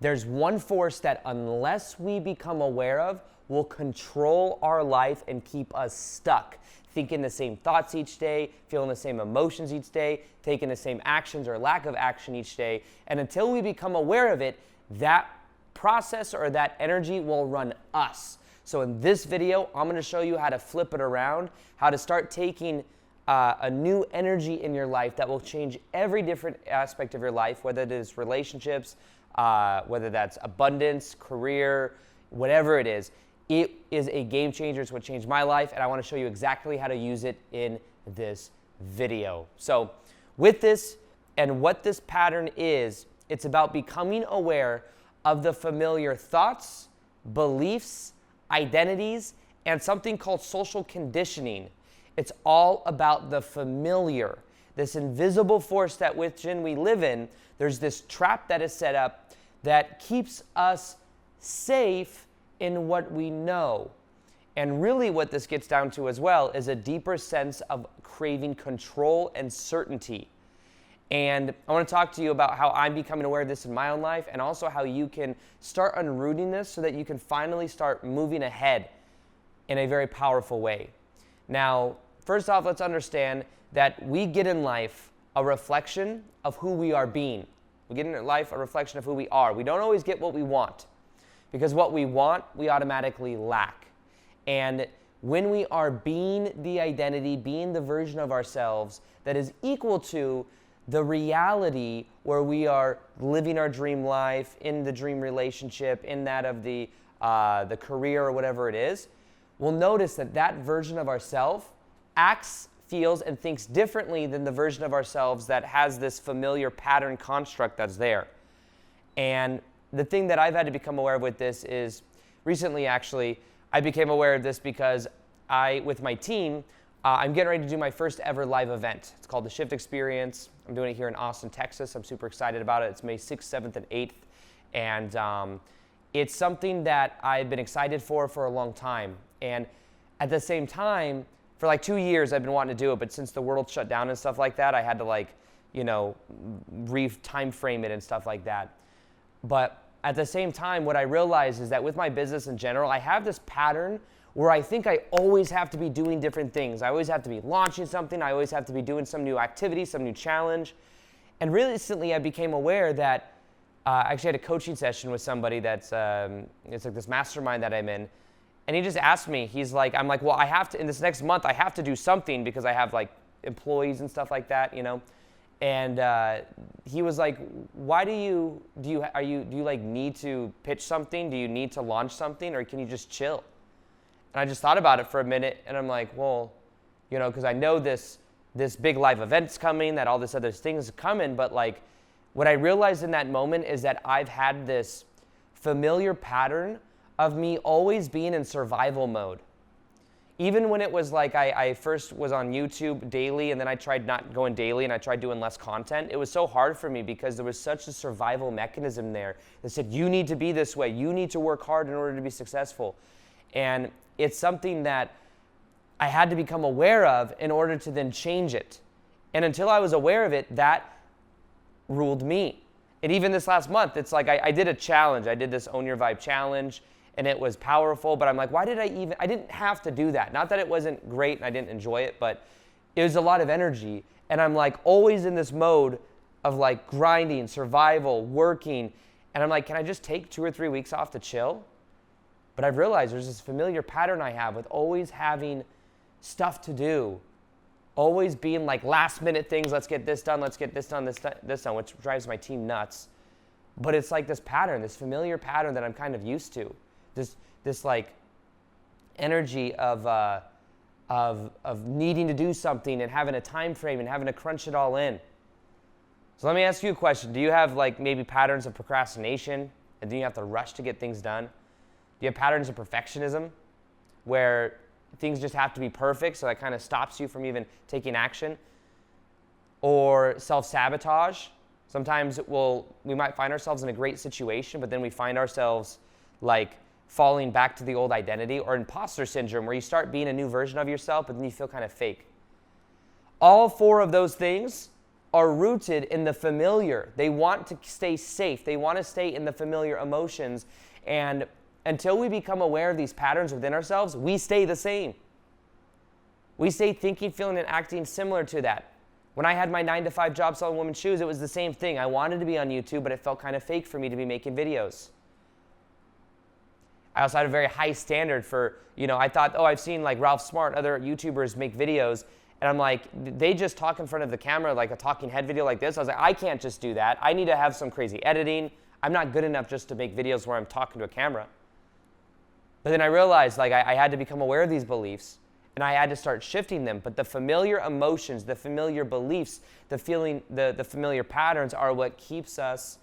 There's one force that unless we become aware of, will control our life and keep us stuck, thinking the same thoughts each day, feeling the same emotions each day, taking the same actions or lack of action each day. And until we become aware of it, that process or that energy will run us. So in this video, I'm going to show you how to flip it around, how to start taking a new energy in your life that will change every different aspect of your life, whether it is relationships, whether that's abundance, career, whatever it is. It is a game changer. It's what changed my life, and I want to show you exactly how to use it in this video. So with this and what this pattern is, it's about becoming aware of the familiar thoughts, beliefs, identities, and something called social conditioning. It's all about the familiar, this invisible force that within we live in. There's this trap that is set up that keeps us safe in what we know. And really what this gets down to as well is a deeper sense of craving control and certainty. And I want to talk to you about how I'm becoming aware of this in my own life, and also how you can start unrooting this so that you can finally start moving ahead in a very powerful way. Now, first off, let's understand that we get in life a reflection of who we are being. We get in life a reflection of who we are. We don't always get what we want, because what we want, we automatically lack. And when we are being the identity, being the version of ourselves that is equal to the reality where we are living our dream life, in the dream relationship, in that of the career or whatever it is, we'll notice that that version of ourselves acts, feels, and thinks differently than the version of ourselves that has this familiar pattern construct that's there. And the thing that I've had to become aware of with this is, recently actually, I became aware of this because with my team, I'm getting ready to do my first ever live event. It's called the Shift Experience. I'm doing it here in Austin, Texas. I'm super excited about it. It's May 6th, 7th, and 8th. And it's something that I've been excited for a long time. And at the same time, for like 2 years, I've been wanting to do it. But since the world shut down and stuff like that, I had to time frame it and stuff like that. But at the same time, what I realized is that with my business in general, I have this pattern where I think I always have to be doing different things. I always have to be launching something. I always have to be doing some new activity, some new challenge. And recently I became aware that I actually had a coaching session with somebody that's, it's like this mastermind that I'm in. And he just asked me, I'm like, well, I have to, in this next month, I have to do something because I have like employees and stuff like that, you know? And he was like, why do you like need to pitch something? Do you need to launch something, or can you just chill? And I just thought about it for a minute, and I'm like, well, because I know this big live event's coming, that all this other things is coming, but like, what I realized in that moment is that I've had this familiar pattern of me always being in survival mode. Even when it was like I first was on YouTube daily, and then I tried not going daily, and I tried doing less content, it was so hard for me because there was such a survival mechanism there that said, you need to be this way, you need to work hard in order to be successful. And it's something that I had to become aware of in order to then change it. And until I was aware of it, that ruled me. And even this last month, it's like I did a challenge. I did this Own Your Vibe challenge, and it was powerful, but I'm like, why did I didn't have to do that. Not that it wasn't great and I didn't enjoy it, but it was a lot of energy. And I'm like always in this mode of like grinding, survival, working. And I'm like, can I just take 2 or 3 weeks off to chill? But I've realized there's this familiar pattern I have with always having stuff to do, always being like last minute things. Let's get this done. Let's get this done, this done, which drives my team nuts. But it's like this pattern, this familiar pattern that I'm kind of used to. This like energy of needing to do something and having a time frame and having to crunch it all in. So let me ask you a question. Do you have like maybe patterns of procrastination, and then you have to rush to get things done? Do you have patterns of perfectionism where things just have to be perfect, so that kind of stops you from even taking action? Or self-sabotage? Sometimes we might find ourselves in a great situation, but then we find ourselves like falling back to the old identity, or imposter syndrome, where you start being a new version of yourself, but then you feel kind of fake. All 4 of those things are rooted in the familiar. They want to stay safe. They want to stay in the familiar emotions. And until we become aware of these patterns within ourselves, we stay the same. We stay thinking, feeling, and acting similar to that. When I had my 9-to-5 job selling women's shoes, it was the same thing. I wanted to be on YouTube, but it felt kind of fake for me to be making videos. I also had a very high standard for, I thought, I've seen like Ralph Smart, other YouTubers make videos, and I'm like, they just talk in front of the camera like a talking head video like this. I was like, I can't just do that. I need to have some crazy editing. I'm not good enough just to make videos where I'm talking to a camera. But then I realized like I had to become aware of these beliefs, and I had to start shifting them. But the familiar emotions, the familiar beliefs, the familiar patterns are what keeps us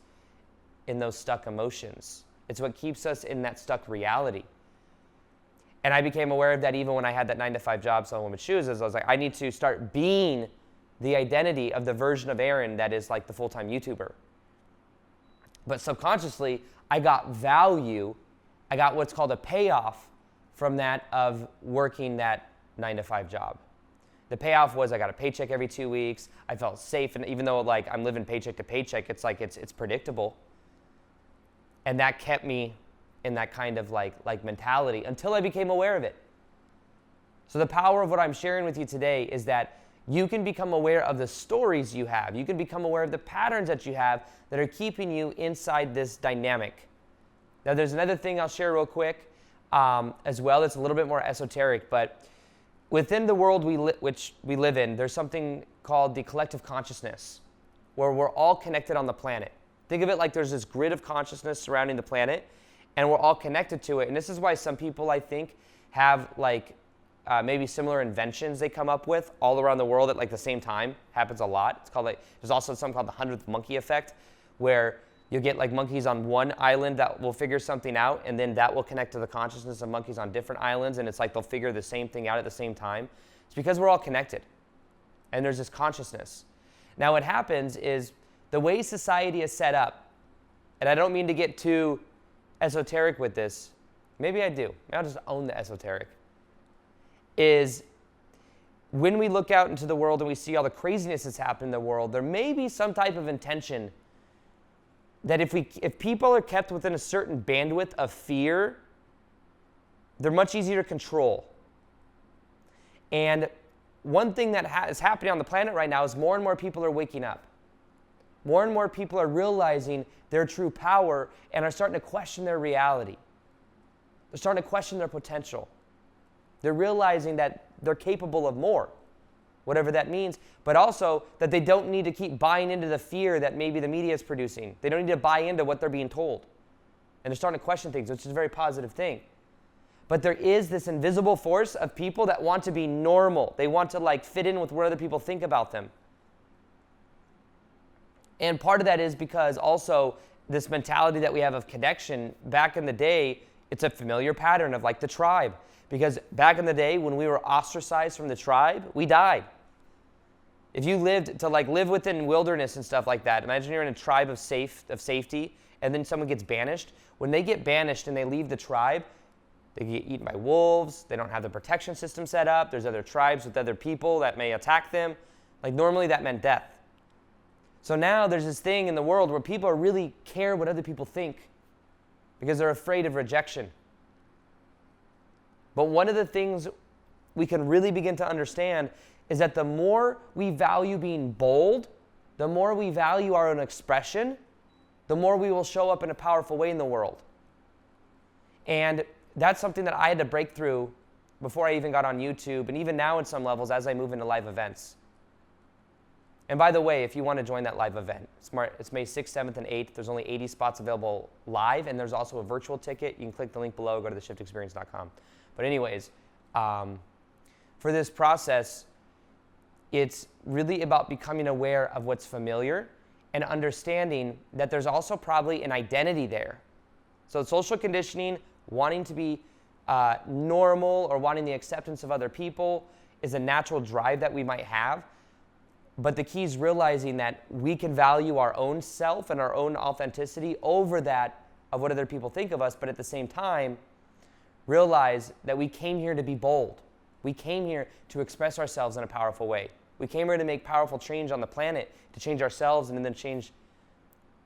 in those stuck emotions. It's what keeps us in that stuck reality. And I became aware of that even when I had that 9-to-5 job selling women's shoes. As I was like, I need to start being the identity of the version of Aaron that is like the full-time YouTuber. But subconsciously, I got value. I got what's called a payoff from that of working that 9-to-5 job. The payoff was I got a paycheck every 2 weeks. I felt safe, and even though like I'm living paycheck to paycheck, it's like it's predictable. And that kept me in that kind of like mentality until I became aware of it. So the power of what I'm sharing with you today is that you can become aware of the stories you have. You can become aware of the patterns that you have that are keeping you inside this dynamic. Now there's another thing I'll share real quick as well. It's a little bit more esoteric, but within the world which we live in, there's something called the collective consciousness, where we're all connected on the planet. Think of it like there's this grid of consciousness surrounding the planet, and we're all connected to it. And this is why some people, I think, have like maybe similar inventions they come up with all around the world at like the same time. Happens a lot. It's called there's also something called the 100th monkey effect, where you get like monkeys on one island that will figure something out, and then that will connect to the consciousness of monkeys on different islands, and it's like they'll figure the same thing out at the same time. It's because we're all connected, and there's this consciousness. Now what happens is the way society is set up, and I don't mean to get too esoteric with this, maybe I do, maybe I'll just own the esoteric, is when we look out into the world and we see all the craziness that's happening in the world, there may be some type of intention that if people are kept within a certain bandwidth of fear, they're much easier to control. And one thing that is happening on the planet right now is more and more people are waking up. More and more people are realizing their true power and are starting to question their reality. They're starting to question their potential. They're realizing that they're capable of more, whatever that means, but also that they don't need to keep buying into the fear that maybe the media is producing. They don't need to buy into what they're being told. And they're starting to question things, which is a very positive thing. But there is this invisible force of people that want to be normal. They want to like fit in with what other people think about them. And part of that is because also this mentality that we have of connection, back in the day, it's a familiar pattern of like the tribe. Because back in the day when we were ostracized from the tribe, we died. If you lived to like live within wilderness and stuff like that, imagine you're in a tribe of safety, and then someone gets banished. When they get banished and they leave the tribe, they get eaten by wolves, they don't have the protection system set up, there's other tribes with other people that may attack them. Like normally that meant death. So now there's this thing in the world where people really care what other people think because they're afraid of rejection. But one of the things we can really begin to understand is that the more we value being bold, the more we value our own expression, the more we will show up in a powerful way in the world. And that's something that I had to break through before I even got on YouTube, and even now in some levels as I move into live events. And by the way, if you want to join that live event, it's May 6th, 7th, and 8th. There's only 80 spots available live, and there's also a virtual ticket. You can click the link below, go to theshiftexperience.com. But anyways, for this process, it's really about becoming aware of what's familiar and understanding that there's also probably an identity there. So social conditioning, wanting to be normal or wanting the acceptance of other people is a natural drive that we might have. But the key is realizing that we can value our own self and our own authenticity over that of what other people think of us, but at the same time, realize that we came here to be bold. We came here to express ourselves in a powerful way. We came here to make powerful change on the planet, to change ourselves and then change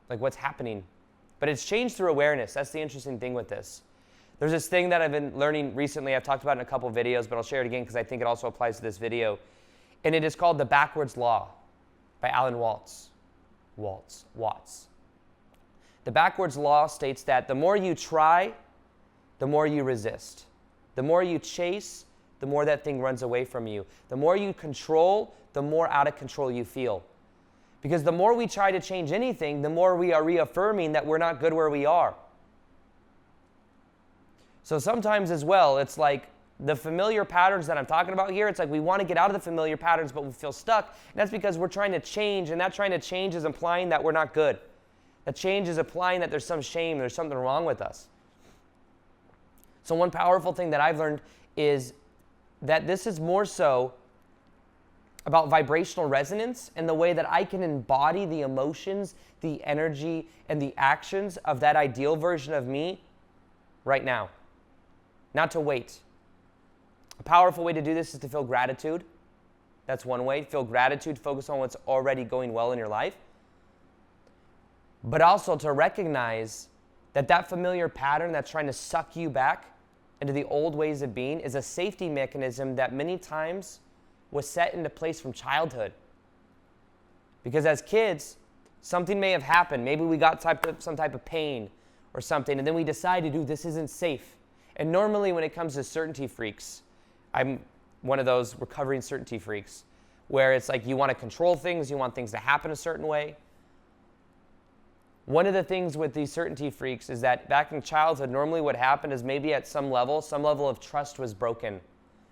like what's happening. But it's changed through awareness. That's the interesting thing with this. There's this thing that I've been learning recently. I've talked about it in a couple of videos, but I'll share it again because I think it also applies to this video. And it is called The Backwards Law by Alan Watts. The backwards law states that the more you try, the more you resist. The more you chase, the more that thing runs away from you. The more you control, the more out of control you feel. Because the more we try to change anything, the more we are reaffirming that we're not good where we are. So sometimes as well, it's like the familiar patterns that I'm talking about here, it's like we want to get out of the familiar patterns, but we feel stuck. And that's because we're trying to change, and that trying to change is implying that we're not good. That change is implying that there's some shame, there's something wrong with us. So one powerful thing that I've learned is that this is more so about vibrational resonance and the way that I can embody the emotions, the energy, and the actions of that ideal version of me right now. Not to wait. A powerful way to do this is to feel gratitude. That's one way. Feel gratitude, focus on what's already going well in your life. But also to recognize that that familiar pattern that's trying to suck you back into the old ways of being is a safety mechanism that many times was set into place from childhood. Because as kids, something may have happened. Maybe we got some type of pain or something, and then we decided, ooh, this isn't safe. And normally when it comes to certainty freaks, I'm one of those recovering certainty freaks, where it's like you want to control things, you want things to happen a certain way. One of the things with these certainty freaks is that back in childhood, normally what happened is maybe at some level of trust was broken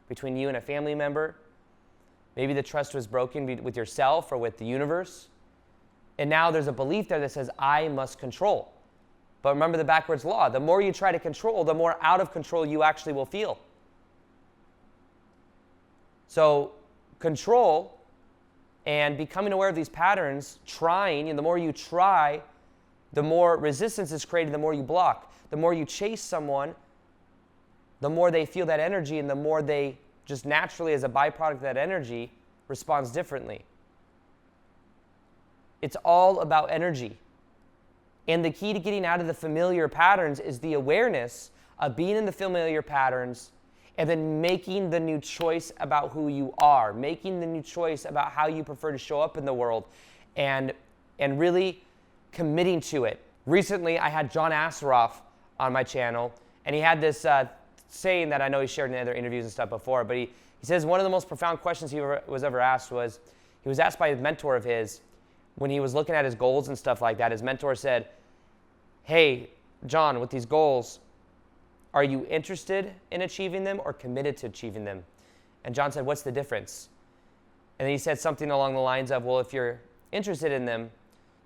between you and a family member. Maybe the trust was broken with yourself or with the universe. And now there's a belief there that says, I must control. But remember the backwards law. The more you try to control, the more out of control you actually will feel. So control and becoming aware of these patterns, trying, and the more you try, the more resistance is created, the more you block. The more you chase someone, the more they feel that energy, and the more they just naturally, as a byproduct of that energy, responds differently. It's all about energy. And the key to getting out of the familiar patterns is the awareness of being in the familiar patterns and then making the new choice about who you are, making the new choice about how you prefer to show up in the world, and really committing to it. Recently, I had John Assaraf on my channel, and he had this saying that I know he shared in other interviews and stuff before, but he says one of the most profound questions he was ever asked was, he was asked by a mentor of his, when he was looking at his goals and stuff like that, his mentor said, hey, John, with these goals, are you interested in achieving them or committed to achieving them? And John said, what's the difference? And then he said something along the lines of, well, if you're interested in them,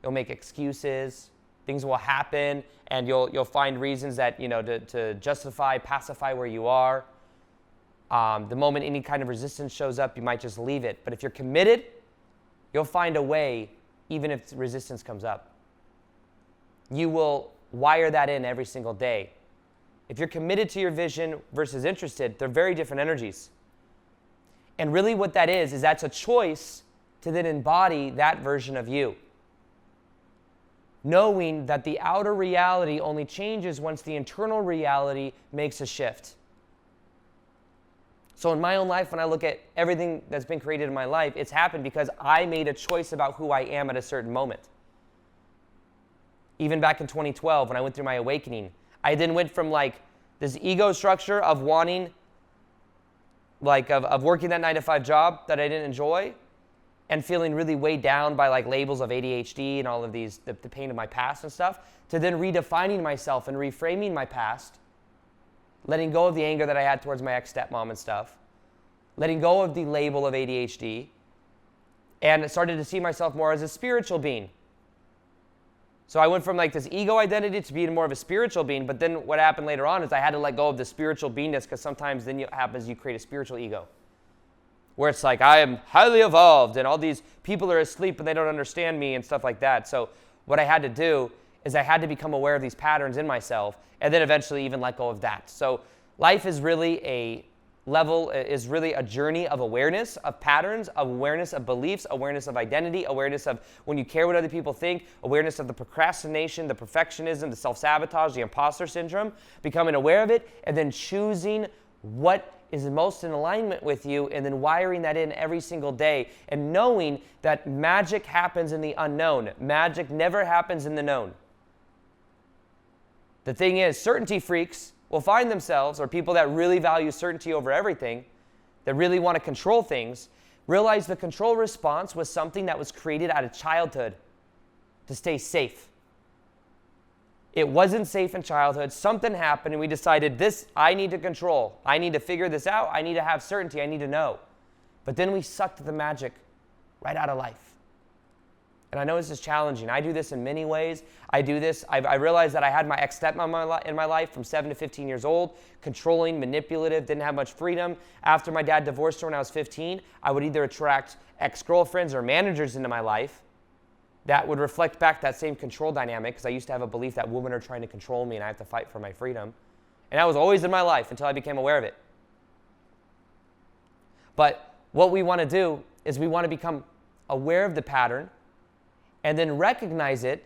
you'll make excuses, things will happen, and you'll find reasons that, to justify, pacify where you are. The moment any kind of resistance shows up, you might just leave it. But if you're committed, you'll find a way, even if resistance comes up. You will wire that in every single day. If you're committed to your vision versus interested, they're very different energies. And really what that is that's a choice to then embody that version of you. Knowing that the outer reality only changes once the internal reality makes a shift. So in my own life, when I look at everything that's been created in my life, it's happened because I made a choice about who I am at a certain moment. Even back in 2012, when I went through my awakening, I then went from this ego structure of wanting, of working that 9-to-5 job that I didn't enjoy, and feeling really weighed down by labels of ADHD and all of these, the pain of my past and stuff, to then redefining myself and reframing my past, letting go of the anger that I had towards my ex-stepmom and stuff, letting go of the label of ADHD, and started to see myself more as a spiritual being. So I went from this ego identity to being more of a spiritual being, but then what happened later on is I had to let go of the spiritual beingness, because sometimes then you create a spiritual ego, where it's I am highly evolved and all these people are asleep and they don't understand me and stuff like that. So what I had to do is I had to become aware of these patterns in myself and then eventually even let go of that. So life is really level is really a journey of awareness, of patterns, of awareness of beliefs, awareness of identity, awareness of when you care what other people think, awareness of the procrastination, the perfectionism, the self-sabotage, the imposter syndrome, becoming aware of it, and then choosing what is most in alignment with you, and then wiring that in every single day, and knowing that magic happens in the unknown. Magic never happens in the known. The thing is, certainty freaks will find themselves, or people that really value certainty over everything, that really want to control things, realize the control response was something that was created out of childhood to stay safe. It wasn't safe in childhood. Something happened and we decided this, I need to control. I need to figure this out. I need to have certainty. I need to know. But then we sucked the magic right out of life. And I know this is challenging. I do this in many ways. I do this. I realized that I had my ex-stepmom in my life from 7 to 15 years old, controlling, manipulative, didn't have much freedom. After my dad divorced her when I was 15, I would either attract ex-girlfriends or managers into my life that would reflect back that same control dynamic, because I used to have a belief that women are trying to control me and I have to fight for my freedom. And that was always in my life until I became aware of it. But what we want to do is we want to become aware of the pattern, and then recognize it,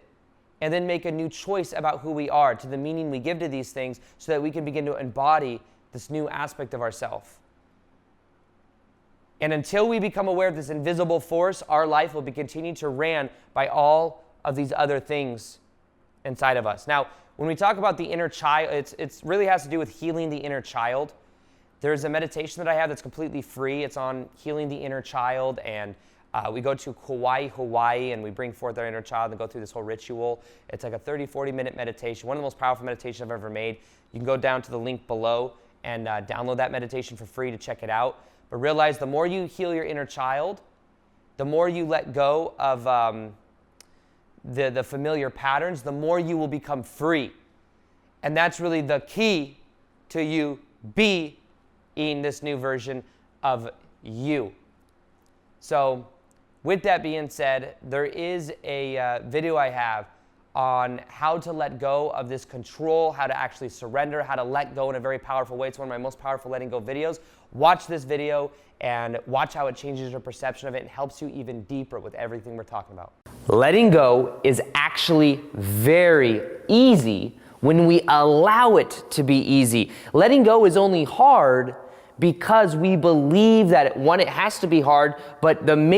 and then make a new choice about who we are, to the meaning we give to these things, so that we can begin to embody this new aspect of ourselves. And until we become aware of this invisible force, our life will be continued to ran by all of these other things inside of us. Now, when we talk about the inner child, it really has to do with healing the inner child. There's a meditation that I have that's completely free. It's on healing the inner child, and we go to Kauai, Hawaii, and we bring forth our inner child and go through this whole ritual. It's like a 30, 40-minute meditation, one of the most powerful meditations I've ever made. You can go down to the link below and download that meditation for free to check it out. But realize the more you heal your inner child, the more you let go of the familiar patterns, the more you will become free. And that's really the key to you being this new version of you. So, with that being said, there is a video I have on how to let go of this control, how to actually surrender, how to let go in a very powerful way. It's one of my most powerful letting go videos. Watch this video and watch how it changes your perception of it and helps you even deeper with everything we're talking about. Letting go is actually very easy when we allow it to be easy. Letting go is only hard because we believe that, one, it has to be hard, but the main